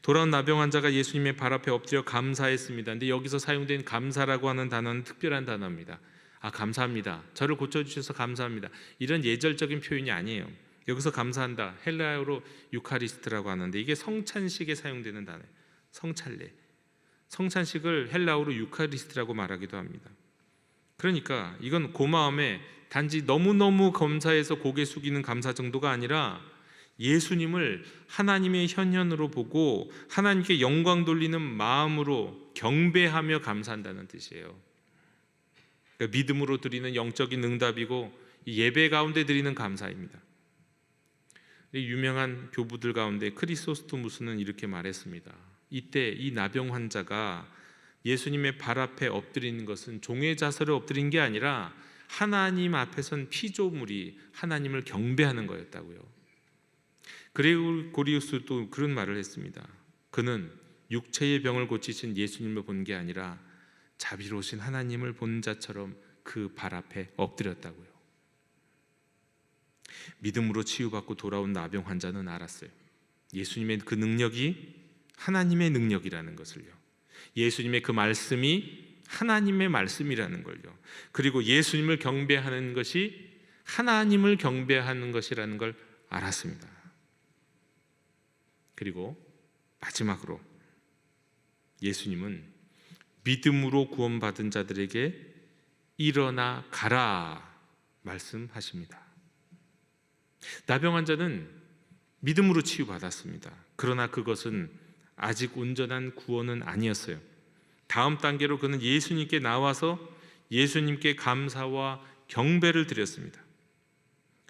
돌아온 나병 환자가 예수님의 발 앞에 엎드려 감사했습니다. 근데 여기서 사용된 감사라고 하는 단어는 특별한 단어입니다. 감사합니다. 저를 고쳐주셔서 감사합니다. 이런 예절적인 표현이 아니에요. 여기서 감사한다, 헬라어로 유카리스트라고 하는데 이게 성찬식에 사용되는 단어예요. 성찬례. 성찬식을 헬라어로 유카리스트라고 말하기도 합니다. 그러니까 이건 고마움에 단지 너무너무 감사해서 고개 숙이는 감사 정도가 아니라 예수님을 하나님의 현현으로 보고 하나님께 영광 돌리는 마음으로 경배하며 감사한다는 뜻이에요. 그러니까 믿음으로 드리는 영적인 응답이고 예배 가운데 드리는 감사입니다. 유명한 교부들 가운데 크리소스토무스는 이렇게 말했습니다. 이때 이 나병 환자가 예수님의 발 앞에 엎드리는 것은 종의 자세로 엎드린 게 아니라 하나님 앞에선 피조물이 하나님을 경배하는 거였다고요. 그레고리우스도 그런 말을 했습니다. 그는 육체의 병을 고치신 예수님을 본 게 아니라 자비로우신 하나님을 본 자처럼 그 발 앞에 엎드렸다고요. 믿음으로 치유받고 돌아온 나병 환자는 알았어요. 예수님의 그 능력이 하나님의 능력이라는 것을요. 예수님의 그 말씀이 하나님의 말씀이라는 걸요. 그리고 예수님을 경배하는 것이 하나님을 경배하는 것이라는 걸 알았습니다. 그리고 마지막으로 예수님은 믿음으로 구원받은 자들에게 일어나 가라 말씀하십니다. 나병 환자는 믿음으로 치유받았습니다. 그러나 그것은 아직 온전한 구원은 아니었어요. 다음 단계로 그는 예수님께 나와서 예수님께 감사와 경배를 드렸습니다.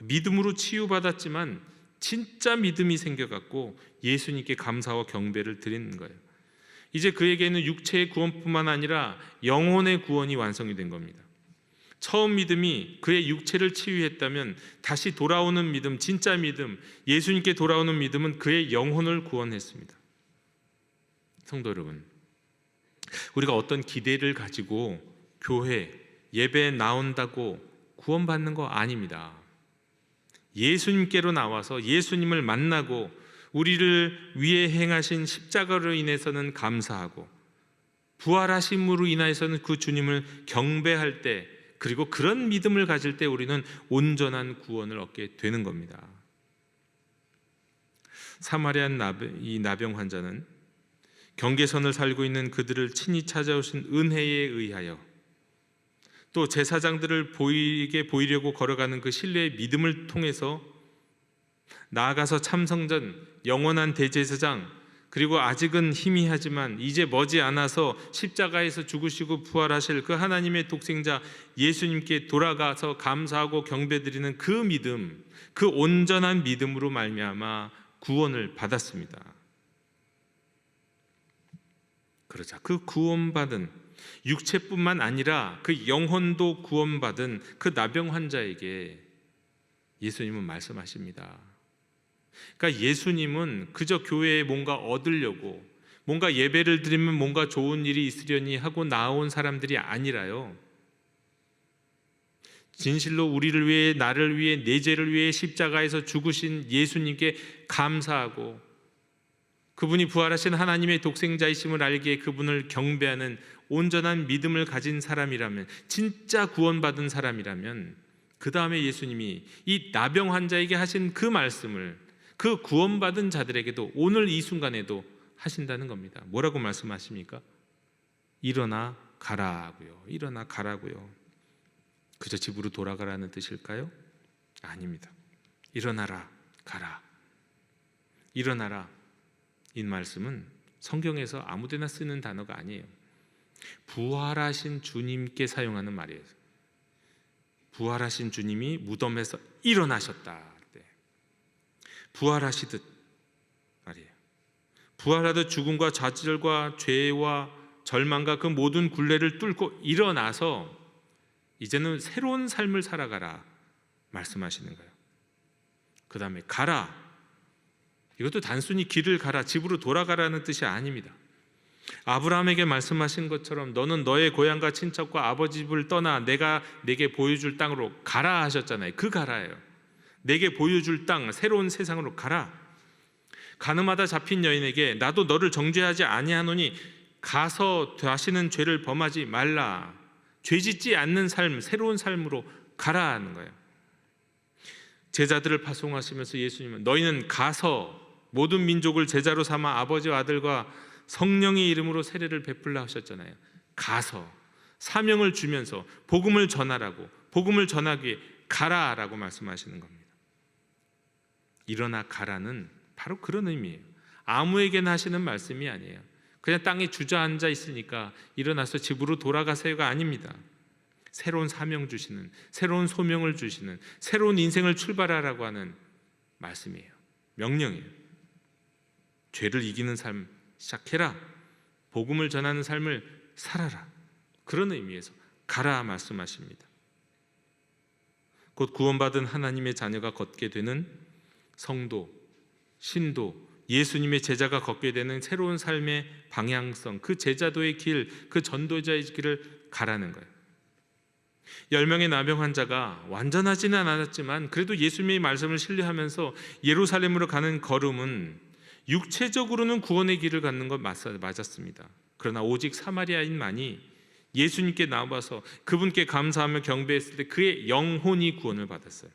믿음으로 치유받았지만 진짜 믿음이 생겨갖고 예수님께 감사와 경배를 드리는 거예요. 이제 그에게는 육체의 구원뿐만 아니라 영혼의 구원이 완성이 된 겁니다. 처음 믿음이 그의 육체를 치유했다면 다시 돌아오는 믿음, 진짜 믿음, 예수님께 돌아오는 믿음은 그의 영혼을 구원했습니다. 성도 여러분, 우리가 어떤 기대를 가지고 교회, 예배에 나온다고 구원받는 거 아닙니다. 예수님께로 나와서 예수님을 만나고 우리를 위해 행하신 십자가로 인해서는 감사하고 부활하심으로 인해서는 그 주님을 경배할 때, 그리고 그런 믿음을 가질 때 우리는 온전한 구원을 얻게 되는 겁니다. 사마리아 이 나병 환자는 경계선을 살고 있는 그들을 친히 찾아오신 은혜에 의하여 또 제사장들을 보이려고 걸어가는 그 신뢰의 믿음을 통해서 나아가서 참성전, 영원한 대제사장, 그리고 아직은 희미하지만 이제 머지않아서 십자가에서 죽으시고 부활하실 그 하나님의 독생자 예수님께 돌아가서 감사하고 경배드리는 그 믿음, 그 온전한 믿음으로 말미암아 구원을 받았습니다. 그러자 그 구원받은 육체뿐만 아니라 그 영혼도 구원받은 그 나병 환자에게 예수님은 말씀하십니다. 그러니까 예수님은 그저 교회에 뭔가 얻으려고, 뭔가 예배를 드리면 뭔가 좋은 일이 있으려니 하고 나온 사람들이 아니라요, 진실로 우리를 위해, 나를 위해, 내 죄를 위해 십자가에서 죽으신 예수님께 감사하고 그분이 부활하신 하나님의 독생자이심을 알기에 그분을 경배하는 온전한 믿음을 가진 사람이라면, 진짜 구원받은 사람이라면, 그 다음에 예수님이 이 나병 환자에게 하신 그 말씀을 그 구원받은 자들에게도 오늘 이 순간에도 하신다는 겁니다. 뭐라고 말씀하십니까? 일어나 가라고요. 일어나 가라고요. 그저 집으로 돌아가라는 뜻일까요? 아닙니다. 일어나라, 가라. 일어나라, 이 말씀은 성경에서 아무데나 쓰는 단어가 아니에요. 부활하신 주님께 사용하는 말이에요. 부활하신 주님이 무덤에서 일어나셨다. 부활하시듯 말이에요. 부활하듯 죽음과 좌절과 죄와 절망과 그 모든 굴레를 뚫고 일어나서 이제는 새로운 삶을 살아가라 말씀하시는 거예요. 그 다음에 가라, 이것도 단순히 길을 가라, 집으로 돌아가라는 뜻이 아닙니다. 아브라함에게 말씀하신 것처럼 너는 너의 고향과 친척과 아버지 집을 떠나 내가 내게 보여줄 땅으로 가라 하셨잖아요. 그 가라예요. 내게 보여줄 땅, 새로운 세상으로 가라. 가늠하다 잡힌 여인에게 나도 너를 정죄하지 아니하노니 가서 다시는 죄를 범하지 말라. 죄짓지 않는 삶, 새로운 삶으로 가라 하는 거예요. 제자들을 파송하시면서 예수님은 너희는 가서 모든 민족을 제자로 삼아 아버지와 아들과 성령의 이름으로 세례를 베풀라 하셨잖아요. 가서 사명을 주면서 복음을 전하라고, 복음을 전하기 위해 가라라고 말씀하시는 겁니다. 일어나 가라는 바로 그런 의미예요. 아무에게나 하시는 말씀이 아니에요. 그냥 땅에 주저앉아 있으니까 일어나서 집으로 돌아가세요가 아닙니다. 새로운 사명 주시는, 새로운 소명을 주시는, 새로운 인생을 출발하라고 하는 말씀이에요. 명령이에요. 죄를 이기는 삶 시작해라. 복음을 전하는 삶을 살아라. 그런 의미에서 가라 말씀하십니다. 곧 구원받은 하나님의 자녀가 걷게 되는 성도, 신도, 예수님의 제자가 걷게 되는 새로운 삶의 방향성, 그 제자도의 길, 그 전도자의 길을 가라는 거예요. 10명의 나병 환자가 완전하지는 않았지만 그래도 예수님의 말씀을 신뢰하면서 예루살렘으로 가는 걸음은 육체적으로는 구원의 길을 갖는 것 맞았습니다. 그러나 오직 사마리아인만이 예수님께 나와서 그분께 감사하며 경배했을 때 그의 영혼이 구원을 받았어요.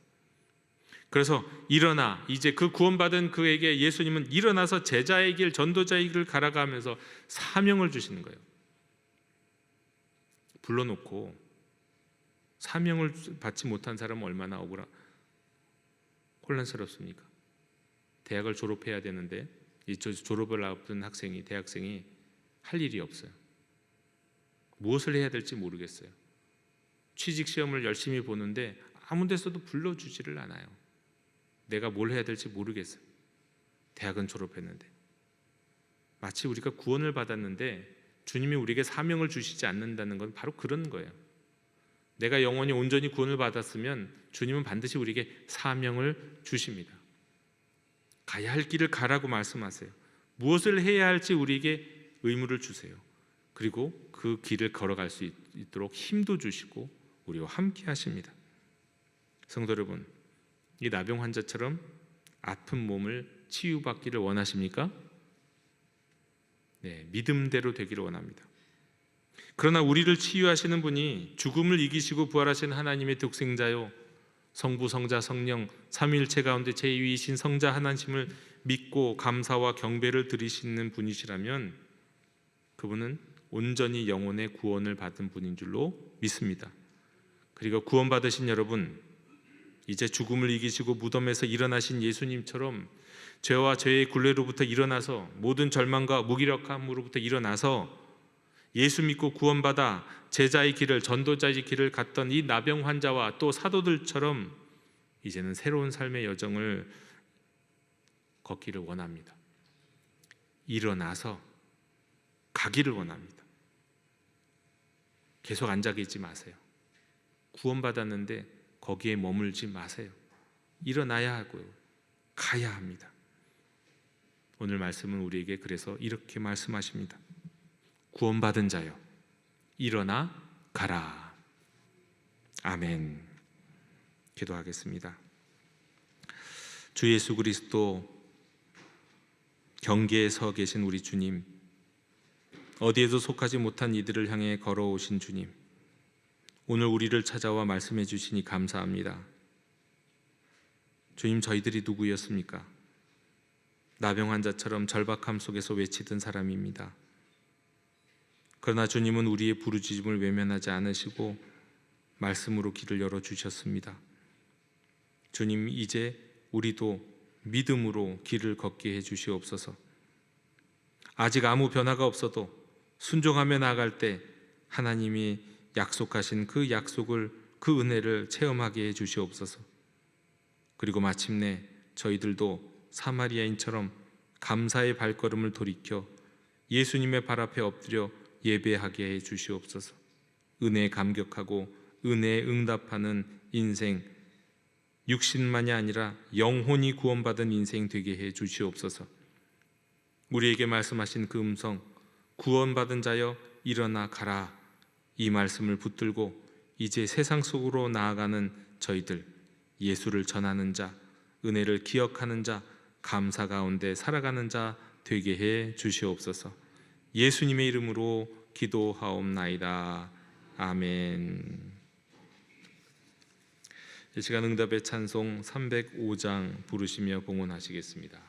그래서 일어나, 이제 그 구원받은 그에게 예수님은 일어나서 제자의 길, 전도자의 길을 가라가면서 사명을 주시는 거예요. 불러놓고 사명을 받지 못한 사람은 얼마나 혼란스럽습니까? 대학을 졸업해야 되는데 이 졸업을 앞둔 학생이, 대학생이 할 일이 없어요. 무엇을 해야 될지 모르겠어요. 취직 시험을 열심히 보는데 아무 데서도 불러주지를 않아요. 내가 뭘 해야 될지 모르겠어요. 대학은 졸업했는데. 마치 우리가 구원을 받았는데 주님이 우리에게 사명을 주시지 않는다는 건 바로 그런 거예요. 내가 영원히 온전히 구원을 받았으면 주님은 반드시 우리에게 사명을 주십니다. 가야 할 길을 가라고 말씀하세요. 무엇을 해야 할지 우리에게 의무를 주세요. 그리고 그 길을 걸어갈 수 있도록 힘도 주시고 우리와 함께 하십니다. 성도 여러분, 이 나병 환자처럼 아픈 몸을 치유받기를 원하십니까? 네, 믿음대로 되기를 원합니다. 그러나 우리를 치유하시는 분이 죽음을 이기시고 부활하신 하나님의 독생자요, 성부, 성자, 성령 삼위일체 가운데 제2위이신 성자 하나님을 믿고 감사와 경배를 드리시는 분이시라면 그분은 온전히 영혼의 구원을 받은 분인 줄로 믿습니다. 그리고 구원받으신 여러분, 이제 죽음을 이기시고 무덤에서 일어나신 예수님처럼 죄와 죄의 굴레로부터 일어나서 모든 절망과 무기력함으로부터 일어나서 예수 믿고 구원받아 제자의 길을, 전도자의 길을 갔던 이 나병 환자와 또 사도들처럼 이제는 새로운 삶의 여정을 걷기를 원합니다. 일어나서 가기를 원합니다. 계속 앉아 계지 마세요. 구원받았는데 거기에 머물지 마세요. 일어나야 하고요, 가야 합니다. 오늘 말씀은 우리에게 그래서 이렇게 말씀하십니다. 구원받은 자여, 일어나 가라. 아멘. 기도하겠습니다. 주 예수 그리스도, 경계에 서 계신 우리 주님, 어디에도 속하지 못한 이들을 향해 걸어오신 주님, 오늘 우리를 찾아와 말씀해 주시니 감사합니다. 주님, 저희들이 누구였습니까? 나병 환자처럼 절박함 속에서 외치던 사람입니다. 그러나 주님은 우리의 부르짖음을 외면하지 않으시고 말씀으로 길을 열어주셨습니다. 주님, 이제 우리도 믿음으로 길을 걷게 해주시옵소서. 아직 아무 변화가 없어도 순종하며 나아갈 때 하나님이 약속하신 그 약속을, 그 은혜를 체험하게 해주시옵소서. 그리고 마침내 저희들도 사마리아인처럼 감사의 발걸음을 돌이켜 예수님의 발 앞에 엎드려 예배하게 해주시옵소서. 은혜에 감격하고 은혜에 응답하는 인생, 육신만이 아니라 영혼이 구원받은 인생 되게 해 주시옵소서. 우리에게 말씀하신 그 음성, 구원받은 자여 일어나 가라, 이 말씀을 붙들고 이제 세상 속으로 나아가는 저희들, 예수를 전하는 자, 은혜를 기억하는 자, 감사 가운데 살아가는 자 되게 해 주시옵소서. 예수님의 이름으로 기도하옵나이다. 아멘. 이 시간 응답의 찬송 305장 부르시며 봉헌하시겠습니다.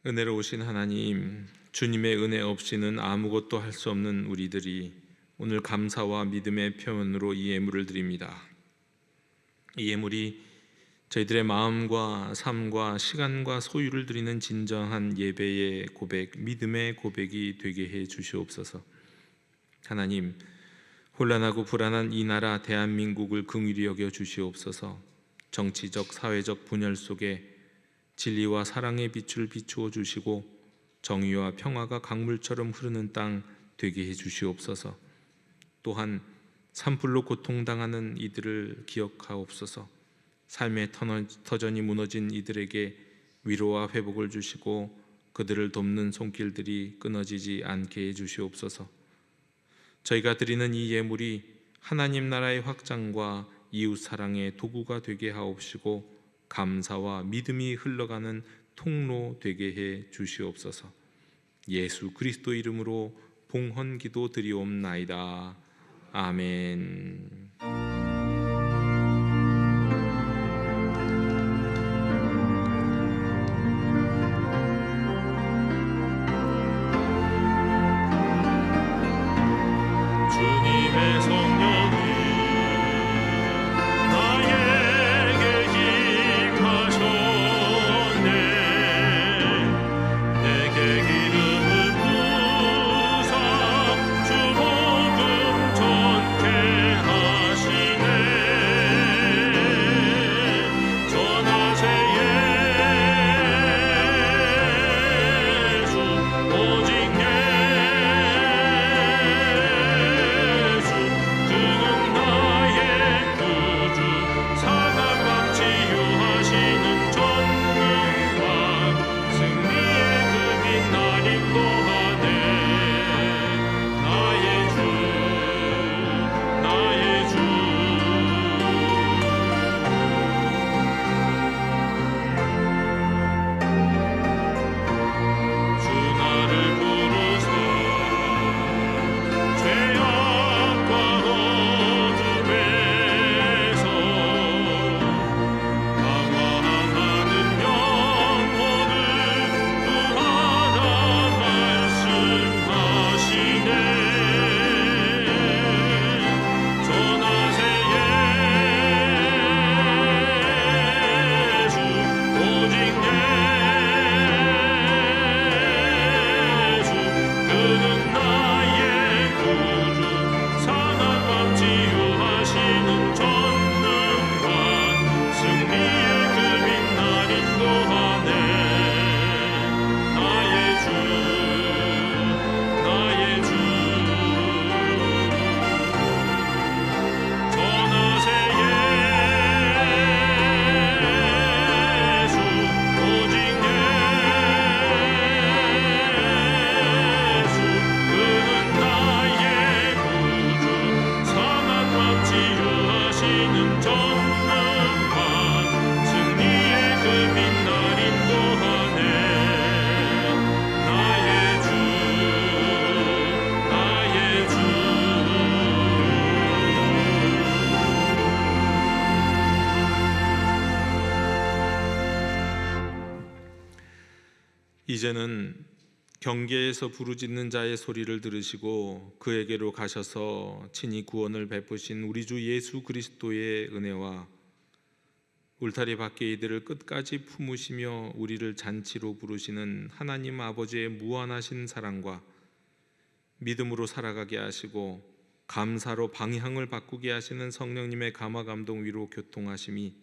은혜로우신 하나님, 주님의 은혜 없이는 아무것도 할 수 없는 우리들이 오늘 감사와 믿음의 표현으로 이 예물을 드립니다. 이 예물이 저희들의 마음과 삶과 시간과 소유를 드리는 진정한 예배의 고백, 믿음의 고백이 되게 해 주시옵소서. 하나님, 혼란하고 불안한 이 나라 대한민국을 긍휼히 여겨 주시옵소서. 정치적, 사회적 분열 속에 진리와 사랑의 빛을 비추어 주시고 정의와 평화가 강물처럼 흐르는 땅 되게 해 주시옵소서. 또한 산불로 고통당하는 이들을 기억하옵소서. 삶의 터전이 무너진 이들에게 위로와 회복을 주시고 그들을 돕는 손길들이 끊어지지 않게 해주시옵소서. 저희가 드리는 이 예물이 하나님 나라의 확장과 이웃 사랑의 도구가 되게 하옵시고 감사와 믿음이 흘러가는 통로 되게 해 주시옵소서. 예수 그리스도 이름으로 봉헌기도 드리옵나이다. 아멘. 주님의 성령이 나에게 임하셨네. 내게 기름을 부으사 주 복음 전케 하시네. 전하세 예수 오직 그는 나의 구주 사나방 치유하시는 전능왕 승리의 금인 날 인도하네. 나의 주 나의 주 주 나를 부르사 죄악과 어둠에서 방황하는 영혼을 구하라 말씀하시네. 전하세 예수 오직 예수 그는 나의 구주 상한 맘 치유하시는 전능왕 승리의 금인 날 인도하네. 나의 주 나의 주 전하세 예수 오직 예수 그는 나의 구주 상한 맘 치유하시는 전능왕 승리의 금인 날 인도하네. 나의 주 나의 주 이제는 경계에서 부르짖는 자의 소리를 들으시고 그에게로 가셔서 친히 구원을 베푸신 우리 주 예수 그리스도의 은혜와 울타리 밖에 이들을 끝까지 품으시며 우리를 잔치로 부르시는 하나님 아버지의 무한하신 사랑과 믿음으로 살아가게 하시고 감사로 방향을 바꾸게 하시는 성령님의 감화 감동 위로 교통하심이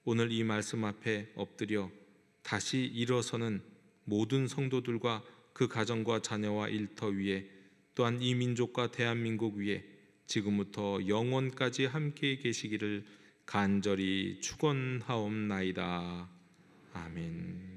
오늘 이 말씀 앞에 엎드려 다시 일어서는 모든 성도들과 그 가정과 자녀와 일터 위에 또한 이 민족과 대한민국 위에 지금부터 영원까지 함께 계시기를 간절히 축원하옵나이다. 아멘.